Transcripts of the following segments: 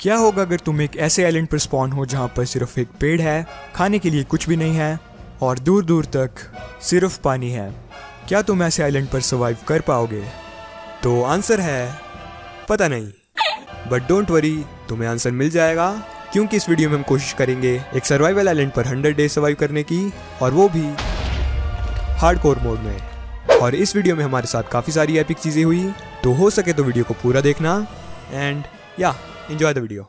क्या होगा अगर तुम एक ऐसे आइलैंड पर स्पॉन हो जहाँ पर सिर्फ एक पेड़ है, खाने के लिए कुछ भी नहीं है और दूर दूर तक सिर्फ पानी है? क्या तुम ऐसे आइलैंड पर सर्वाइव कर पाओगे? तो आंसर है पता नहीं, बट डोंट वरी, तुम्हें आंसर मिल जाएगा, क्योंकि इस वीडियो में हम कोशिश करेंगे एक सर्वाइवल आइलैंड पर 100 डेज सर्वाइव करने की, और वो भी हार्डकोर मोड में। और इस वीडियो में हमारे साथ काफ़ी सारी एपिक चीज़ें हुई, तो हो सके तो वीडियो को पूरा देखना एंड या एंजॉय द वीडियो।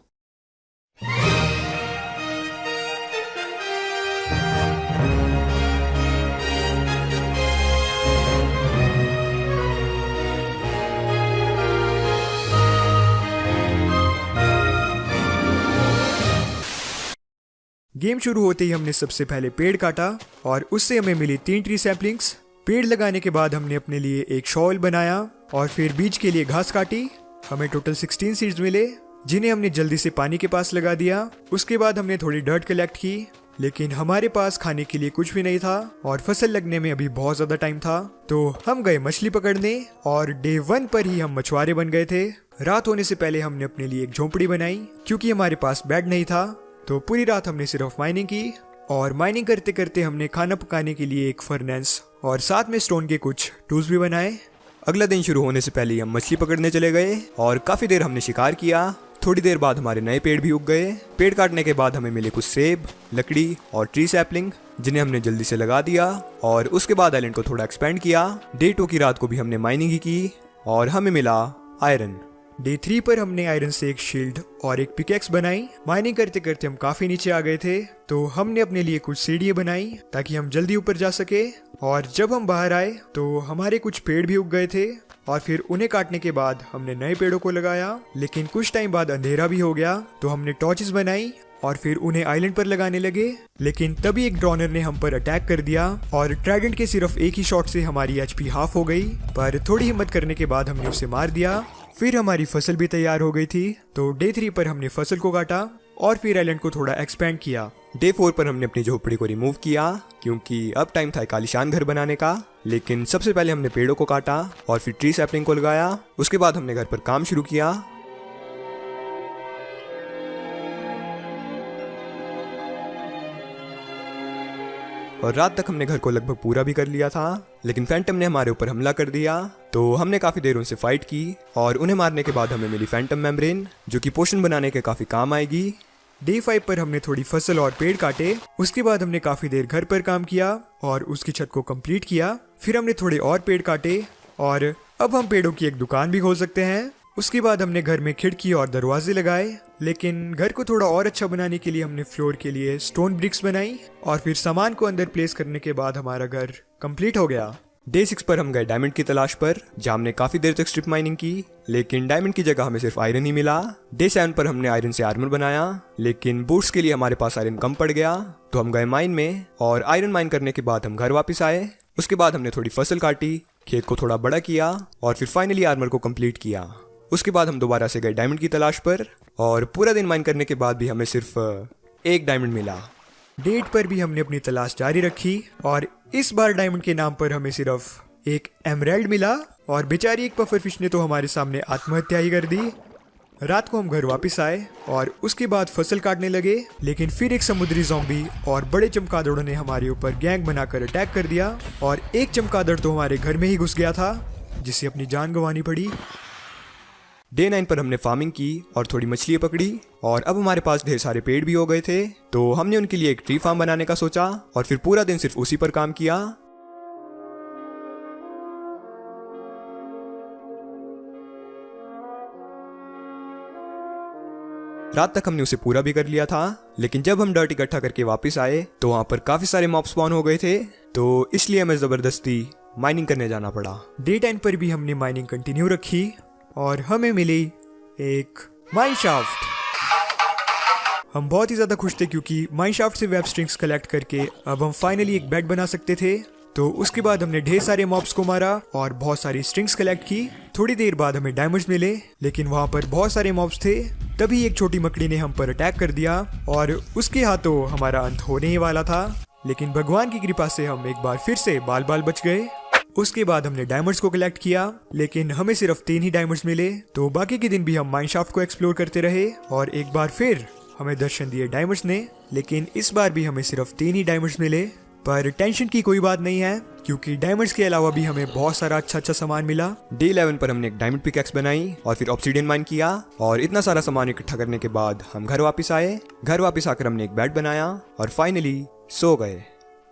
गेम शुरू होते ही हमने सबसे पहले पेड़ काटा और उससे हमें मिली 3 ट्री सैपलिंग्स। पेड़ लगाने के बाद हमने अपने लिए एक शॉल बनाया और फिर बीज के लिए घास काटी। हमें टोटल 16 सीड्स मिले, जिन्हें हमने जल्दी से पानी के पास लगा दिया। उसके बाद हमने थोड़ी डर्ट कलेक्ट की, लेकिन हमारे पास खाने के लिए कुछ भी नहीं था और फसल लगने में अभी बहुत ज्यादा टाइम था। तो हम गए मछली पकड़ने और डे 1 पर ही हम मछुआरे बन गए थे। रात होने से पहले हमने अपने लिए एक झोंपड़ी बनाई, क्योंकि हमारे पास बेड नहीं था। तो पूरी रात हमने सिर्फ माइनिंग की, और माइनिंग करते करते हमने खाना पकाने के लिए एक फर्नेस और साथ में स्टोन के कुछ टूल्स भी बनाए। अगला दिन शुरू होने से पहले हम मछली पकड़ने चले गए और काफ़ी देर हमने शिकार किया। थोड़ी देर बाद हमारे नए पेड़ भी उग गए। पेड़ काटने के बाद हमें मिले कुछ सेब, लकड़ी और ट्री सैपलिंग, जिन्हें हमने जल्दी से लगा दिया। और उसके बाद आइलैंड को थोड़ा एक्सपेंड किया। डे 2 की रात को भी हमने माइनिंग ही की और हमें मिला आयरन। डे 3 पर हमने आयरन से एक शील्ड और एक पिकेक्स बनाई। माइनिंग करते करते हम काफी नीचे आ गए थे, तो हमने अपने लिए कुछ सीढ़ियां बनाई ताकि हम जल्दी ऊपर जा सके। और जब हम बाहर आए तो हमारे कुछ पेड़ भी उग गए थे, और फिर उन्हें काटने के बाद हमने नए पेड़ों को लगाया। लेकिन कुछ टाइम बाद अंधेरा भी हो गया, तो हमने टॉर्चेस बनाई और फिर उन्हें आइलैंड पर लगाने लगे। लेकिन तभी एक ड्रोनर ने हम पर अटैक कर दिया और ट्राइडेंट के सिर्फ एक ही शॉट से हमारी एचपी हाफ हो गई, पर थोड़ी हिम्मत करने के बाद हमने उसे मार दिया। फिर हमारी फसल भी तैयार हो गई थी, तो डे 3 पर हमने फसल को काटा और फिर आइलैंड को थोड़ा एक्सपेंड किया। डे 4 पर हमने अपनी झोपड़ी को रिमूव किया, क्योंकि अब टाइम था एक आलीशान घर बनाने का। लेकिन सबसे पहले हमने पेड़ों को काटा और फिर ट्री सैपलिंग को लगाया। उसके बाद हमने घर पर काम शुरू किया। और रात तक हमने घर को लगभग पूरा भी कर लिया था, लेकिन फैंटम ने हमारे ऊपर हमला कर दिया। तो हमने काफी देर उनसे फाइट की और उन्हें मारने के बाद हमें मिली फैंटम मेम्ब्रेन, जो कि पोशन बनाने के काफी काम आएगी। डे 5 पर हमने थोड़ी फसल और पेड़ काटे। उसके बाद हमने काफी देर घर पर काम किया और उसकी छत को कंप्लीट किया। फिर हमने थोड़े और पेड़ काटे और अब हम पेड़ों की एक दुकान भी खोल सकते हैं। उसके बाद हमने घर में खिड़की और दरवाजे लगाए, लेकिन घर को थोड़ा और अच्छा बनाने के लिए हमने फ्लोर के लिए स्टोन ब्रिक्स बनाई और फिर सामान को अंदर प्लेस करने के बाद हमारा घर कंप्लीट हो गया। डे 6 पर हम गए डायमंड की तलाश पर, जहाँ हमने काफी देर तक स्ट्रिप माइनिंग की, लेकिन डायमंड की जगह हमें सिर्फ आयरन ही मिला। डे 7 पर हमने आयरन से आर्मर बनाया, लेकिन बूट्स के लिए हमारे पास आयरन कम पड़ गया, तो हम गए माइन में और आयरन माइन करने के बाद हम घर वापस आए। उसके बाद हमने थोड़ी फसल काटी, खेत को थोड़ा बड़ा किया और फिर फाइनली आर्मर को कंप्लीट किया। उसके बाद हम दोबारा से गए डायमंड की तलाश पर, और पूरा दिन माइन करने के बाद भी हमें सिर्फ एक डायमंड मिला। डे 8 पर भी हमने अपनी तलाश जारी रखी और इस बार डायमंड के नाम पर हमें सिर्फ एक एमराल्ड मिला, और बेचारी एक पफर फिश ने तो हमारे सामने आत्महत्या ही कर दी। रात को हम घर वापस आए और उसके बाद फसल काटने लगे, लेकिन फिर एक समुद्री ज़ॉम्बी और बड़े चमगादड़ों ने हमारे ऊपर गैंग बनाकर अटैक कर दिया, और एक चमगादड़ तो हमारे घर में ही घुस गया था, जिससे अपनी जान गंवानी पड़ी। डे 9 पर हमने फार्मिंग की और थोड़ी मछलियाँ पकड़ी, और अब हमारे पास ढेर सारे पेड़ भी हो गए थे, तो हमने उनके लिए एक ट्री फार्म बनाने का सोचा और फिर पूरा दिन सिर्फ उसी पर काम किया। रात तक हमने उसे पूरा भी कर लिया था, लेकिन जब हम डर्ट इकट्ठा करके वापस आए तो वहाँ पर काफी सारे मॉब स्पॉन हो गए थे, तो इसलिए हमें जबरदस्ती माइनिंग करने जाना पड़ा। डे 10 पर भी हमने माइनिंग कंटिन्यू रखी और हमें मिली एक माइन शाफ्ट। हम बहुत ही ज्यादा खुश थे, क्योंकि माइन शाफ्ट से वेब स्ट्रिंग्स कलेक्ट करके अब हम फाइनली एक बेड बना सकते थे। तो उसके बाद हमने ढेर सारे मॉब्स को मारा और बहुत सारी स्ट्रिंग्स कलेक्ट की। थोड़ी देर बाद हमें डायमंड्स मिले, लेकिन वहाँ पर बहुत सारे मॉब्स थे। तभी एक छोटी मकड़ी ने हम पर अटैक कर दिया और उसके हाथों हमारा अंत होने ही वाला था, लेकिन भगवान की कृपा से हम एक बार फिर से बाल बाल बच गए। उसके बाद हमने डायमंड्स को कलेक्ट किया, लेकिन हमें सिर्फ 3 ही डायमंड्स मिले। तो बाकी के दिन भी हम माइनशाफ्ट को एक्सप्लोर करते रहे और एक बार फिर हमें दर्शन दिए डायमंड्स ने, लेकिन इस बार भी हमें सिर्फ 3 ही डायमंड्स मिले। पर टेंशन की कोई बात नहीं है, क्योंकि डायमंड्स के अलावा भी हमें बहुत सारा अच्छा सामान मिला। डे 11 पर हमने एक डायमंड पिकैक्स बनाई और फिर ऑब्सीडियन माइन किया और इतना सारा सामान इकट्ठा करने के बाद हम घर वापस आए। घर वापस आकर हमने एक बेड बनाया और फाइनली सो गए।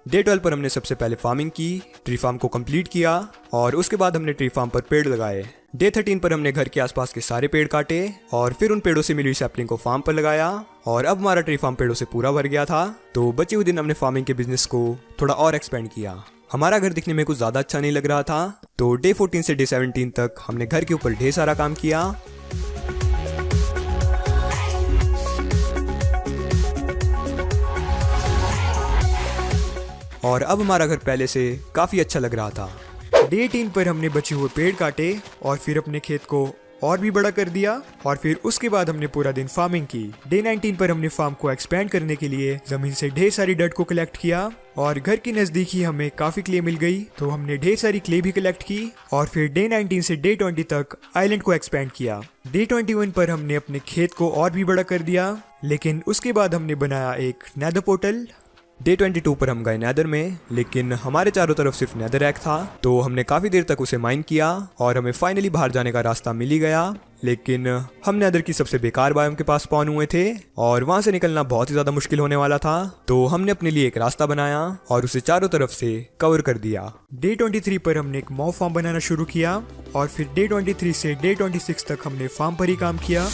डे 12 पर हमने सबसे पहले फार्मिंग की, ट्री फार्म को कंप्लीट किया और उसके बाद हमने ट्री फार्म पर पेड़ लगाए। डे 13 पर हमने घर के आसपास के सारे पेड़ काटे और फिर उन पेड़ों से मिली सैपलिंग को फार्म पर लगाया और अब हमारा ट्री फार्म पेड़ों से पूरा भर गया था। तो बचे हुए दिन हमने फार्मिंग के बिजनेस को थोड़ा और एक्सपेंड किया। हमारा घर दिखने में कुछ ज्यादा अच्छा नहीं लग रहा था, तो डे 14 से डे 17 तक हमने घर के ऊपर ढेर सारा काम किया। और अब हमारा घर पहले से काफी अच्छा लग रहा था। डे 18 पर हमने बचे हुए पेड़ काटे और फिर अपने खेत को और भी बड़ा कर दिया और फिर उसके बाद हमने पूरा दिन फार्मिंग की। डे 19 पर हमने फार्म को एक्सपेंड करने के लिए जमीन से ढेर सारी डर्ट को कलेक्ट किया और घर के नजदीक ही हमें काफी क्ले मिल गई, तो हमने ढेर सारी क्ले भी कलेक्ट की और फिर डे 19 से डे 20 तक आइलैंड को एक्सपेंड किया। डे 21 पर हमने अपने खेत को और भी बड़ा कर दिया, लेकिन उसके बाद हमने बनाया एक नेदर पोर्टल। डे 22 पर हम गए नेदर में, लेकिन हमारे चारों तरफ सिर्फ नेदर एग था, तो हमने काफी देर तक उसे माइन किया और हमें फाइनली बाहर जाने का रास्ता मिल ही गया। लेकिन हम नेदर की सबसे बेकार बायोम के पास स्पॉन हुए थे और वहां से निकलना बहुत ही ज्यादा मुश्किल होने वाला था, तो हमने अपने लिए एक रास्ता बनाया और उसे चारों तरफ से कवर कर दिया। डे 23 पर हमने एक मॉब फार्म बनाना शुरू किया और फिर डे 23 से डे 26 तक हमने फार्म पर ही काम किया।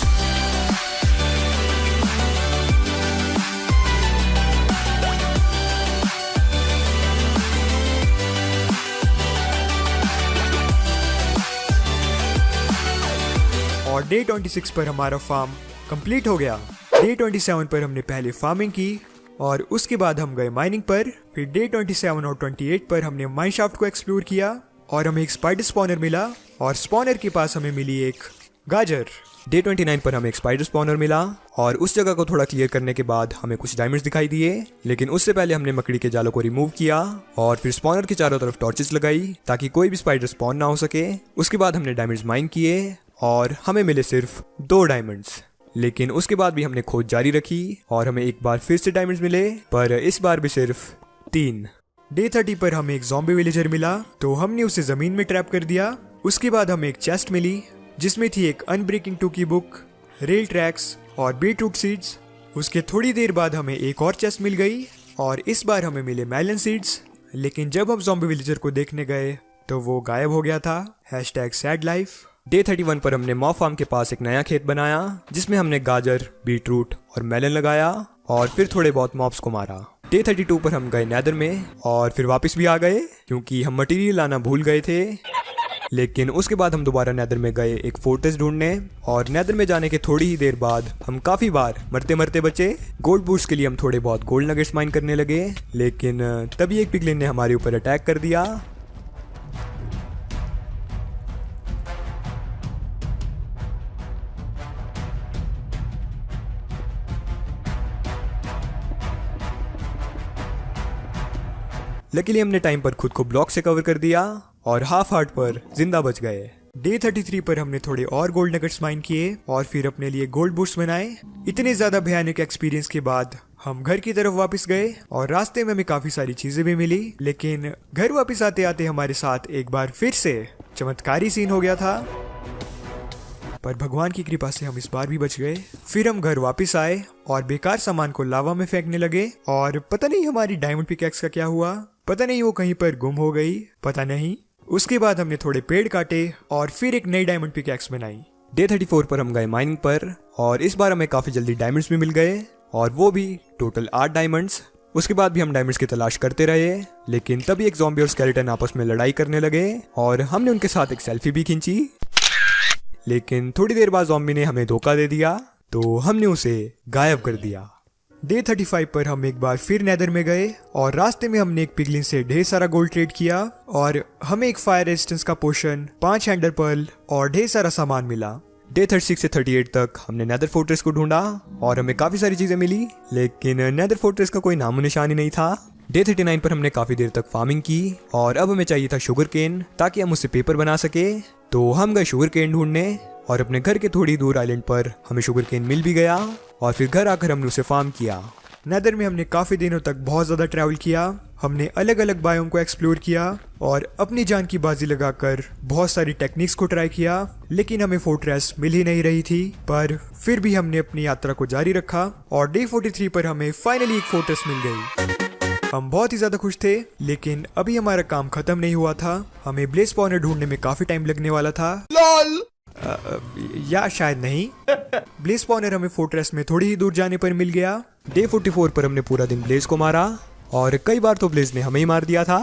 और डे 26 पर हमारा फार्म कंप्लीट हो गया। डे 27 पर हमने पहले फार्मिंग की और उसके बाद हम गए माइनिंग पर। फिर डे 27 और 28 पर हमने माइनशाफ्ट को एक्सप्लोर किया और हमें एक स्पाइडर स्पॉनर मिला और स्पॉनर के पास हमें मिली एक गाजर। डे 29 पर हमें एक स्पाइडर स्पॉनर मिला और उस जगह को थोड़ा क्लियर करने के बाद हमें कुछ डायमंड्स दिखाई दिए, लेकिन उससे पहले हमने मकड़ी के जालों को रिमूव किया और फिर स्पॉनर के चारों तरफ टॉर्चेस लगाई ताकि कोई भी स्पाइडर स्पॉन ना हो सके। उसके बाद हमने डायमंड्स माइन किए और हमें मिले सिर्फ 2 डायमंड्स, लेकिन उसके बाद भी हमने खोज जारी रखी और हमें एक बार फिर से डायमंड्स मिले, पर इस बार भी सिर्फ 3। डे 30 पर हमें एक ज़ॉम्बी विलेजर मिला, तो हमने उसे जमीन में ट्रैप कर दिया। उसके बाद हमें एक चेस्ट मिली जिसमें थी एक अनब्रेकिंग 2 की बुक, रेल ट्रैक्स और बीटरूट सीड्स। उसके थोड़ी देर बाद हमें एक और चेस्ट मिल गई और इस बार हमें मिले मेलन सीड्स, लेकिन जब हम ज़ॉम्बी विलेजर को देखने गए तो वो गायब हो गया था। #sad life। डे 31 पर हमने मॉब फार्म के पास एक नया खेत बनाया जिसमें हमने गाजर, बीटरूट और मेलन लगाया और फिर थोड़े बहुत मॉब्स को मारा। डे 32 पर हम गए नेदर में और फिर वापस भी आ गए क्योंकि हम मटेरियल लाना भूल गए थे। लेकिन उसके बाद हम दोबारा नेदर में गए एक फोर्ट्रेस ढूंढने और नेदर में जाने के थोड़ी ही देर बाद हम काफी बार मरते मरते बचे। गोल्ड बूस्ट के लिए हम थोड़े बहुत गोल्ड नगेट्स माइन करने लगे, लेकिन तभी एक पिगलिन ने हमारे ऊपर अटैक कर दिया। लकीली हमने टाइम पर खुद को ब्लॉक से कवर कर दिया और हाफ हार्ट पर जिंदा बच गए। डे 33 पर हमने थोड़े और गोल्ड नगेट्स माइन किए और फिर अपने लिए गोल्ड बूस्ट बनाए। इतने ज्यादा भयानक एक्सपीरियंस के बाद हम घर की तरफ वापस गए और रास्ते में हमें काफी सारी चीजें भी मिली, लेकिन घर वापस आते आते हमारे साथ एक बार फिर से चमत्कारी सीन हो गया था, पर भगवान की कृपा से हम इस बार भी बच गए। फिर हम घर वापस आए और बेकार सामान को लावा में फेंकने लगे और पता नहीं हमारी डायमंड पिकैक्स का क्या हुआ, पता नहीं वो कहीं पर गुम हो गई, पता नहीं। उसके बाद हमने थोड़े पेड़ काटे और फिर एक नई डायमंड पिकैक्स बनाई। डे 34 पर हम गए माइनिंग पर और इस बार हमें काफी जल्दी डायमंड्स भी मिल गए और वो भी टोटल 8 डायमंड्स। उसके बाद भी हम डायमंड्स की तलाश करते रहे, लेकिन तभी एक ज़ॉम्बी और स्केलेटन आपस में लड़ाई करने लगे और हमने उनके साथ एक सेल्फी भी खींची, लेकिन थोड़ी देर बाद ज़ॉम्बी ने हमें धोखा दे दिया तो हमने उसे गायब कर दिया। डे 35 पर हम एक बार फिर नेदर में गए और रास्ते में हमने एक पिगलिन से ढेर सारा गोल्ड ट्रेड किया और हमें एक फायर रेजिस्टेंस का पोशन, 5 एंडर पर्ल और ढेर सारा सामान मिला। डे 36 से 38 तक हमने नेदर फोर्ट्रेस को ढूंढा और हमें काफी सारी चीजें मिली, लेकिन नेदर फोर्ट्रेस का कोई नामो निशान ही नहीं था। डे 39 पर हमने काफी देर तक फार्मिंग की और अब हमें चाहिए था शुगर केन ताकि हम उससे पेपर बना सके। तो हम गए शुगर केन ढूंढने और अपने घर के थोड़ी दूर आइलैंड पर हमें शुगर केन मिल भी गया और फिर घर आकर हमने उसे फार्म किया। नेदर में हमने काफी दिनों तक बहुत ज्यादा ट्रैवल किया। हमने अलग अलग बायोम को एक्सप्लोर किया और अपनी जान की बाजी लगाकर बहुत सारी टेक्निक्स को ट्राई किया, लेकिन हमें फोर्ट्रेस मिल ही नहीं रही थी। पर फिर भी हमने अपनी यात्रा को जारी रखा और डे 43 पर हमें फाइनली एक फोर्ट्रेस मिल गई। हम बहुत ही ज्यादा खुश थे, लेकिन अभी हमारा काम खत्म नहीं हुआ था। हमें ब्लेज स्पॉनर ढूंढने में काफी टाइम लगने वाला था। या शायद नहीं। ब्लेज स्पॉनर हमें फोर्ट्रेस में थोड़ी ही दूर जाने पर मिल गया। डे 44 पर हमने पूरा दिन ब्लेज को मारा और कई बार तो ब्लेज ने हमें ही मार दिया था।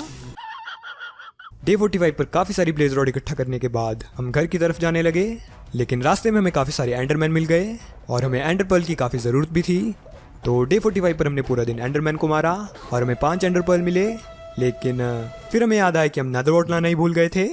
डे 45 पर काफी सारी ब्लेज रॉड इकट्ठा करने के बाद हम घर की तरफ जाने लगे, लेकिन रास्ते में हमें काफी सारे एंडरमैन मिल गए और हमें एंडर पर्ल की काफी जरूरत भी थी। तो डे 45 पर हमने पूरा दिन एंडरमैन को मारा और हमें 5 एंडर पर्ल मिले, लेकिन फिर हमें याद आया कि हम नेदरवॉर्ट लाना ही भूल गए थे।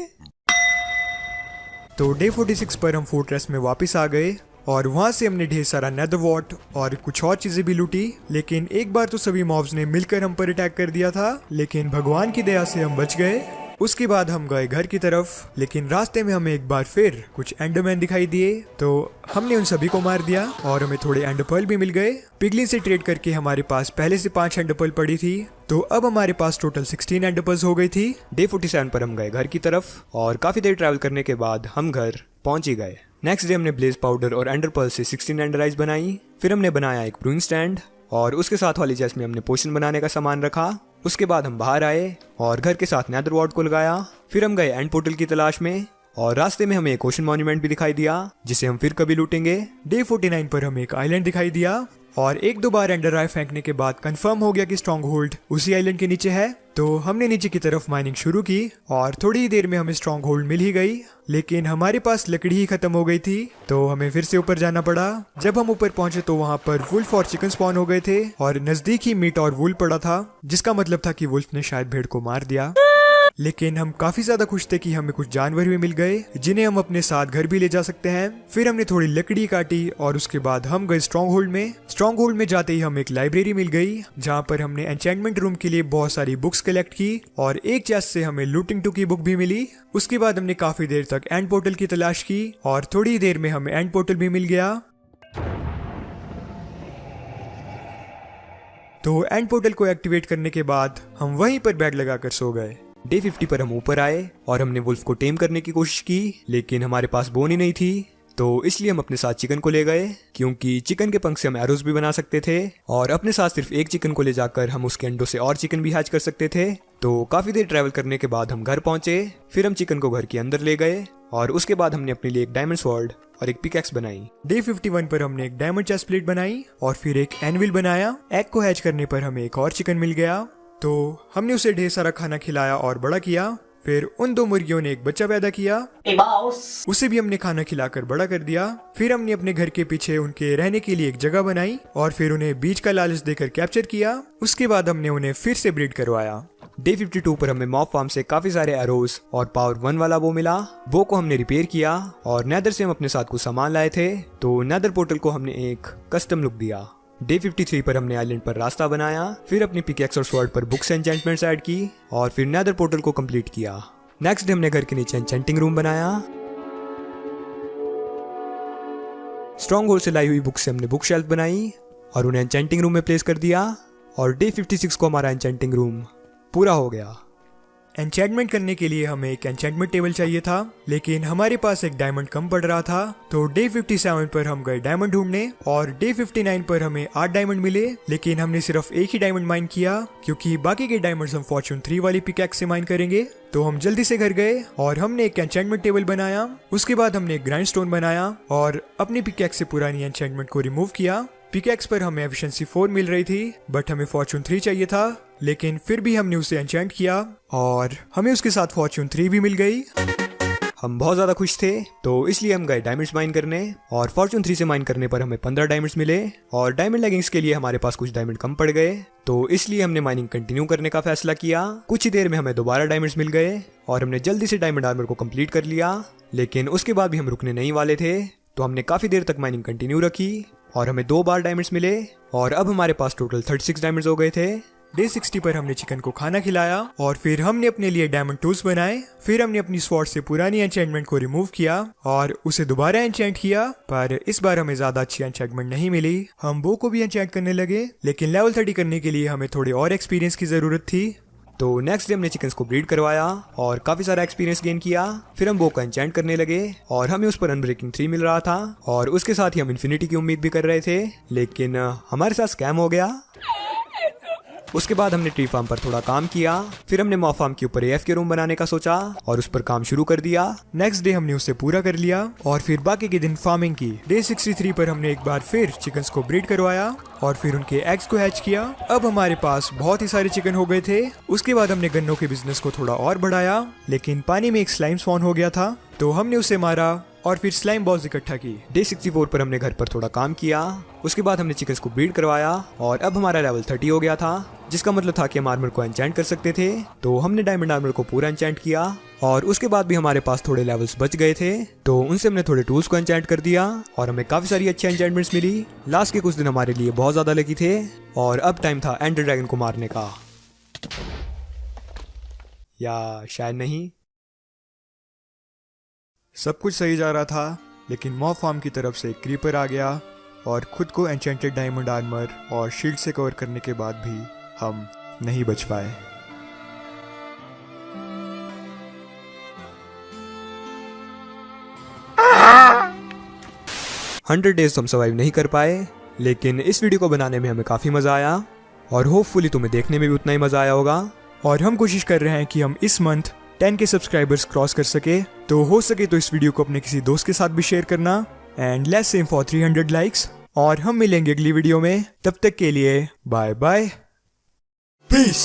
तो डे 46 पर हम फोर्ट्रेस में वापस आ गए और वहां से हमने ढेर सारा नेदरवॉर्ट और कुछ और चीजें भी लूटी। लेकिन एक बार तो सभी मॉब्स ने मिलकर हम पर अटैक कर दिया था, लेकिन भगवान की दया से हम बच गए। उसके बाद हम गए घर की तरफ, लेकिन रास्ते में हमें एक बार फिर कुछ एंडरमैन दिखाई दिए। तो हमने उन सभी को मार दिया और हमें थोड़े एंडरपर्ल भी मिल गए। पिगलिन से ट्रेड करके हमारे पास पहले से 5 एंडरपर्ल पड़ी थी, तो अब हमारे पास टोटल 16 एंडरपर्ल्स हो गई थी। डे 47 पर हम गए घर की तरफ और काफी देर ट्रैवल करने के बाद हम घर पहुंच ही गए। नेक्स्ट डे हमने ब्लेज पाउडर और एंडरपर्ल से 16 एंडर आइज बनाई। फिर हमने बनाया एक ब्रूइंग स्टैंड और उसके साथ वाली चेस्ट में हमने पोशन बनाने का सामान रखा। उसके बाद हम बाहर आए और घर के साथ नेदरवॉर्ट को लगाया। फिर हम गए एंड पोर्टल की तलाश में और रास्ते में हमें एक ओशन मॉन्यूमेंट भी दिखाई दिया, जिसे हम फिर कभी लूटेंगे। डे 49 पर हमें एक आइलैंड दिखाई दिया और एक दो बार एंडर आई फेंकने के बाद कंफर्म हो गया कि स्ट्रॉन्ग होल्ड उसी आइलैंड के नीचे है। तो हमने नीचे की तरफ माइनिंग शुरू की और थोड़ी ही देर में हमें स्ट्रॉन्ग होल्ड मिल ही गई, लेकिन हमारे पास लकड़ी ही खत्म हो गई थी, तो हमें फिर से ऊपर जाना पड़ा। जब हम ऊपर पहुंचे तो वहां पर वुल्फ और चिकन स्पॉन हो गए थे और नजदीक ही मीट और वुल पड़ा था, जिसका मतलब था कि वुल्फ ने शायद भेड़ को मार दिया। लेकिन हम काफी ज्यादा खुश थे कि हमें कुछ जानवर भी मिल गए जिन्हें हम अपने साथ घर भी ले जा सकते हैं। फिर हमने थोड़ी लकड़ी काटी और उसके बाद हम गए स्ट्रॉन्ग होल्ड में। स्ट्रॉन्ग होल्ड में जाते ही हमें एक लाइब्रेरी मिल गई, जहाँ पर हमने एन्चेंटमेंट रूम के लिए बहुत सारी बुक्स कलेक्ट की और एक चेस्ट से हमें लूटिंग 2 की बुक भी मिली। उसके बाद हमने काफी देर तक एंड पोर्टल की तलाश की और थोड़ी देर में हमें एंड पोर्टल भी मिल गया। तो एंड पोर्टल को एक्टिवेट करने के बाद हम वहीं पर बेड लगाकर सो गए। डे 50 पर हम ऊपर आए और हमने वुल्फ को टेम करने की कोशिश की, लेकिन हमारे पास बोन ही नहीं थी, तो इसलिए हम अपने साथ चिकन को ले गए, क्योंकि चिकन के पंख से हम एरोज भी बना सकते थे और अपने साथ सिर्फ एक चिकन को ले जाकर हम उसके अंडों से और चिकन भी हैच कर सकते थे। तो काफी देर ट्रैवल करने के बाद हम घर पहुंचे। फिर हम चिकन को घर के अंदर ले गए और उसके बाद हमने अपने लिए एक डायमंड स्वॉर्ड और एक पिकैक्स बनाई। डे 51 पर हमने एक डायमंड चेस्ट प्लेट बनाई और फिर एक एनविल बनाया। एग को हैच करने पर हमें एक और चिकन मिल गया, तो हमने उसे ढेर सारा खाना खिलाया और बड़ा किया। फिर उन 2 मुर्गियों ने एक बच्चा पैदा किया, उसे भी हमने खाना खिलाकर बड़ा कर दिया। फिर हमने अपने घर के पीछे उनके रहने के लिए एक जगह बनाई और फिर उन्हें बीज का लालच देकर कैप्चर किया। उसके बाद हमने उन्हें फिर से ब्रीड करवाया। डे 52 पर हमें मॉब फार्म से काफी सारे एरोज और पावर 1 वाला बो मिला। बो को हमने रिपेयर किया और नेदर से हम अपने साथ कुछ सामान लाए थे, तो नेदर पोर्टल को हमने एक कस्टम लुक दिया। डे 53 पर हमने आइलैंड पर रास्ता बनाया, फिर अपनी पिकैक्स और स्वॉर्ड पर बुक्स एन्चेंटमेंट्स ऐड की और फिर नेदर पोर्टल को कंप्लीट किया। नेक्स्ट डे हमने घर के नीचे एन्चेंटिंग रूम बनाया। स्ट्रॉन्ग होल्ड से लाई हुई बुक से हमने बुक शेल्फ बनाई और उन्हें एन्चेंटिंग रूम में प्लेस कर दिया और डे 56 को हमारा एन्चेंटिंग रूम पूरा हो गया। एन्चेंटमेंट करने के लिए हमें एक एन्चेंटमेंट टेबल चाहिए था, लेकिन हमारे पास एक डायमंड कम पड़ रहा था, तो डे 57 पर हम गए डायमंड ढूंढने और डे 59 पर हमें 8 डायमंड मिले, लेकिन हमने सिर्फ एक ही डायमंड माइन किया क्योंकि बाकी के डायमंड्स हम फॉर्चून 3 वाली पिकैक्स से माइन करेंगे। तो हम जल्दी से घर गए और हमने एक एन्चेंटमेंट टेबल बनाया। उसके बाद हमने एक ग्राइंड स्टोन बनाया और अपनी पिकैक्स से पुरानी एन्चेंटमेंट को रिमूव किया। पिकैक्स पर हमें एफिशिएंसी 4 मिल रही थी, बट हमें फॉर्चून 3 चाहिए था, लेकिन फिर भी हमने उसे एन्चेंट किया और हमें उसके साथ फॉर्चून 3 भी मिल गई। हम बहुत ज़्यादा खुश थे, तो इसलिए हम गए डायमंड्स माइन करने और फॉर्चून 3 से माइन करने पर हमें 15 डायमंड्स मिले और डायमंड लेगिंग्स के लिए हमारे पास कुछ डायमंड कम पड़ गए, तो इसलिए हमने माइनिंग कंटिन्यू करने का फैसला किया। कुछ ही देर में हमें दोबारा डायमंड्स मिल गए और हमने जल्दी से डायमंड आर्मर को कंप्लीट कर लिया, लेकिन उसके बाद भी हम रुकने नहीं वाले थे, तो हमने काफ़ी देर तक माइनिंग कंटिन्यू रखी और हमें 2 बार डायमंड्स मिले और अब हमारे पास टोटल 36 डायमंड्स हो गए थे। डे 60 पर हमने चिकन को खाना खिलाया और फिर हमने अपने लिए डायमंड टूल्स बनाए। फिर हमने अपनी स्वॉर्ड से पुरानी एन्चेंटमेंट को रिमूव किया और उसे दोबारा एन्चेंट किया, पर इस बार हमें ज्यादा अच्छी एन्चेंटमेंट नहीं मिली। हम बो को भी एन्चेंट करने लगे, लेकिन लेवल 30 करने के लिए हमें थोड़े और एक्सपीरियंस की जरूरत थी। तो नेक्स्ट डे हमने चिकन्स को ब्रीड करवाया और काफी सारा एक्सपीरियंस गेन किया। फिर हम बो का एन्चेंट करने लगे और हमें उस पर अनब्रेकिंग 3 मिल रहा था और उसके साथ ही हम इन्फिनिटी की उम्मीद भी कर रहे थे, लेकिन हमारे साथ स्कैम हो गया। उसके बाद हमने ट्री फार्म पर थोड़ा काम किया। फिर हमने मॉ फार्म के ऊपर AF के रूम बनाने का सोचा और उस पर काम शुरू कर दिया। नेक्स्ट डे हमने उसे पूरा कर लिया और फिर बाकी के दिन फार्मिंग की। डे 63 पर हमने एक बार फिर चिकन्स को ब्रीड करवाया और फिर उनके एग्स को हैच किया। अब हमारे पास बहुत ही सारे चिकन हो गए थे। उसके बाद हमने गन्नों के बिजनेस को थोड़ा और बढ़ाया, लेकिन पानी में एक स्लाइम स्पॉन हो गया था, तो हमने उसे मारा और फिर स्लाइम बॉल्स इकट्ठा की। डे 64 पर हमने घर पर थोड़ा काम किया। उसके बाद हमने चिकन्स को ब्रीड करवाया और अब हमारा लेवल 30 हो गया था, जिसका मतलब था कि हम आर्मर को एन्चेंट कर सकते थे। तो हमने डायमंड आर्मर को पूरा एन्चेंट किया और उसके बाद भी हमारे पास थोड़े लेवल्स बच गए थे, तो उनसे हमने थोड़े टूल्स को एन्चेंट कर दिया और हमें काफी सारी अच्छी एन्चेंटमेंट्स मिली। लास्ट के कुछ दिन हमारे लिए बहुत ज्यादा लकी थे और अब टाइम था एंडर ड्रैगन को मारने का, या शायद नहीं। सब कुछ सही जा रहा था, लेकिन मॉ फार्म की तरफ से एक क्रीपर आ गया और खुद को एन्चेंटेड डायमंड आर्मर और शील्ड से कवर करने के बाद भी हम नहीं बच पाए। $100 डेज हम सर्वाइव नहीं कर पाए, लेकिन इस वीडियो को बनाने में हमें काफी मजा आया और होपफुली तुम्हें देखने में भी उतना ही मजा आया होगा। और हम कोशिश कर रहे हैं कि हम इस मंथ 10 के सब्सक्राइबर्स क्रॉस कर सके, तो हो सके तो इस वीडियो को अपने किसी दोस्त के साथ भी शेयर करना। And let's aim for 300 likes और हम मिलेंगे अगली वीडियो में। तब तक के लिए बाय बाय, पीस।